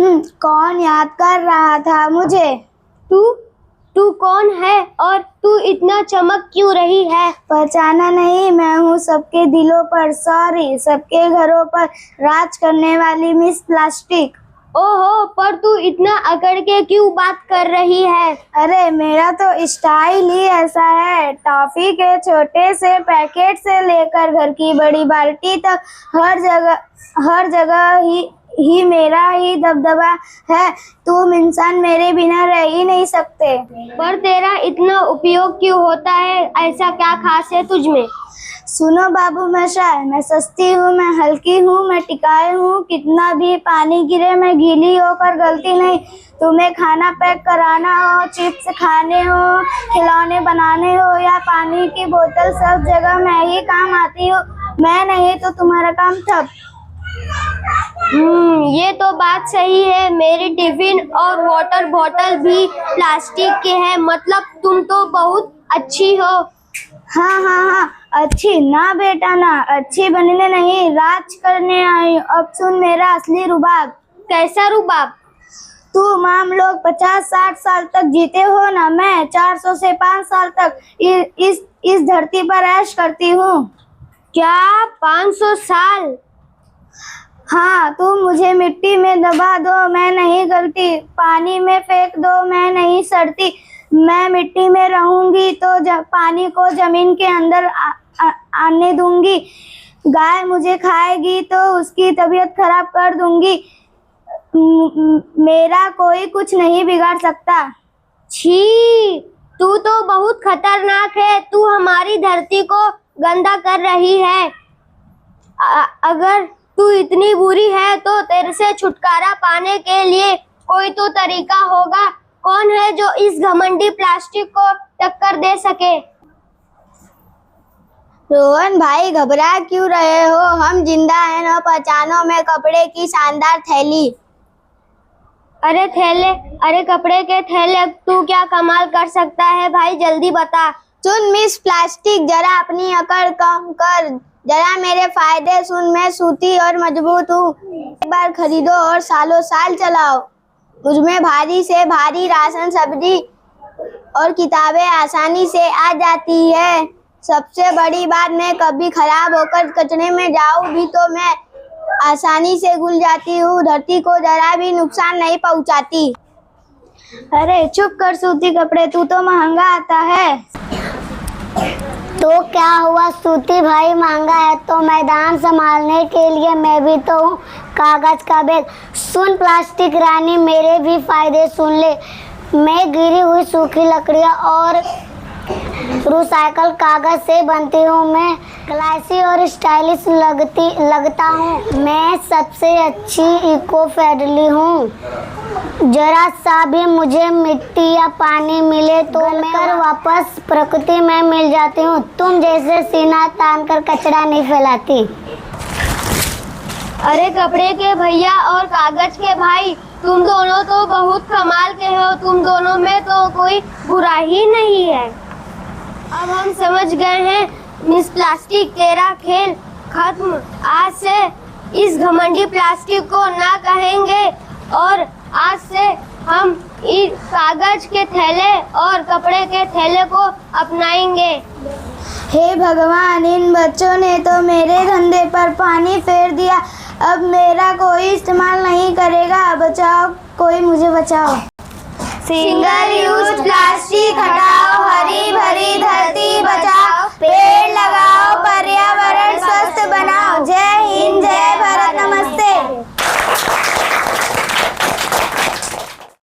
कौन याद कर रहा था मुझे? तू कौन है और तू इतना चमक क्यों रही है? पहचाना नहीं? मैं हूँ सबके दिलों पर, सॉरी, सबके घरों पर राज करने वाली मिस प्लास्टिक। ओहो, पर तू इतना अकड़ के क्यों बात कर रही है? अरे मेरा तो स्टाइल ही ऐसा है। टॉफी के छोटे से पैकेट से लेकर घर की बड़ी बाल्टी तक हर जगह ही मेरा ही दबदबा है। तुम इंसान मेरे बिना रह ही नहीं सकते। पर तेरा इतना उपयोग क्यों होता है? ऐसा क्या खास है तुझ में? सुनो बाबू मशाय, मैं सस्ती हूँ, मैं हल्की हूँ, मैं टिकाऊ हूँ। कितना भी पानी गिरे मैं गीली होकर गलती नहीं। तुम्हें खाना पैक कराना हो, चिप्स खाने हो, खिलौने बनाने हो या पानी की बोतल, सब जगह मैं ही काम आती हूँ। मैं नहीं तो तुम्हारा काम ठप। ये तो बात सही है। मेरी टिफिन और वाटर बॉटल भी प्लास्टिक के हैं। मतलब तुम तो बहुत अच्छी हो। हाँ, अच्छी ना बेटा ना, अच्छी बनने नहीं, राज करने आई। अब सुन मेरा असली रुबाब। कैसा रुबाब? तुम आम लोग 50-60 साल तक जीते हो ना, मैं 400 से 5 साल तक इस धरती पर ऐश करती हूँ। क्या 500 साल? हाँ, तुम मुझे मिट्टी में दबा दो, मैं नहीं गलती। पानी में फेंक दो, मैं नहीं सड़ती। मैं मिट्टी में रहूंगी तो पानी को जमीन के अंदर आने दूंगी। गाय मुझे खाएगी तो उसकी तबीयत खराब कर दूंगी। मेरा कोई कुछ नहीं बिगाड़ सकता। छी, तू तो बहुत खतरनाक है। तू हमारी धरती को गंदा कर रही है। अगर तू इतनी बुरी है तो तेरे से छुटकारा पाने के लिए कोई तो तरीका होगा। कौन है जो इस घमंडी प्लास्टिक को टक्कर दे सके? रोहन भाई, घबरा क्यों रहे हो? हम जिंदा हैं ना, पहचानो, मैं कपड़े की शानदार थैली। अरे कपड़े के थैले, तू क्या कमाल कर सकता है भाई? जल्दी बता। सुन मिस प्लास्टिक, जरा अपनी अकड़ कम कर, जरा मेरे फायदे सुन। मैं सूती और मजबूत हूँ। एक बार खरीदो और सालों साल चलाओ। मुझमें भारी से भारी राशन, सब्जी और किताबें आसानी से आ जाती है। सबसे बड़ी बात, मैं कभी खराब होकर कचरे में जाऊं भी तो मैं आसानी से घुल जाती हूँ। धरती को जरा भी नुकसान नहीं पहुँचाती। अरे चुप कर सूती कपड़े, तू तो महंगा आता है। तो क्या हुआ सूती भाई महंगा है तो मैदान संभालने के लिए मैं भी तो हूँ कागज का बैग। सुन प्लास्टिक रानी, मेरे भी फायदे सुन ले। मैं गिरी हुई सूखी लकड़ियाँ और रिसाइकल कागज से बनती हूँ। मैं क्लासी और स्टाइलिश लगता हूँ। मैं सबसे अच्छी इको फ्रेंडली हूँ। जरा सा भी मुझे मिट्टी या पानी मिले तो मैं वापस प्रकृति में मिल जाती हूँ। तुम जैसे सीना तान कर कचरा नहीं फैलाती। अरे कपड़े के भैया और कागज के भाई, तुम दोनों तो बहुत कमाल के हो। तुम दोनों में तो कोई बुरा ही नहीं है। अब हम समझ गए हैं मिस प्लास्टिक, तेरा खेल खत्म। आज से इस घमंडी प्लास्टिक को ना कहेंगे और आज से हम इस कागज के थैले और कपड़े के थैले को अपनाएंगे। हे भगवान, इन बच्चों ने तो मेरे धंधे पर पानी फेर दिया। अब मेरा कोई इस्तेमाल नहीं करेगा। बचाओ, कोई मुझे बचाओ। सिंगल यूज प्लास्टिक हटाओ, हरी भरी धरती बचाओ, पेड़ लगाओ, पर्यावरण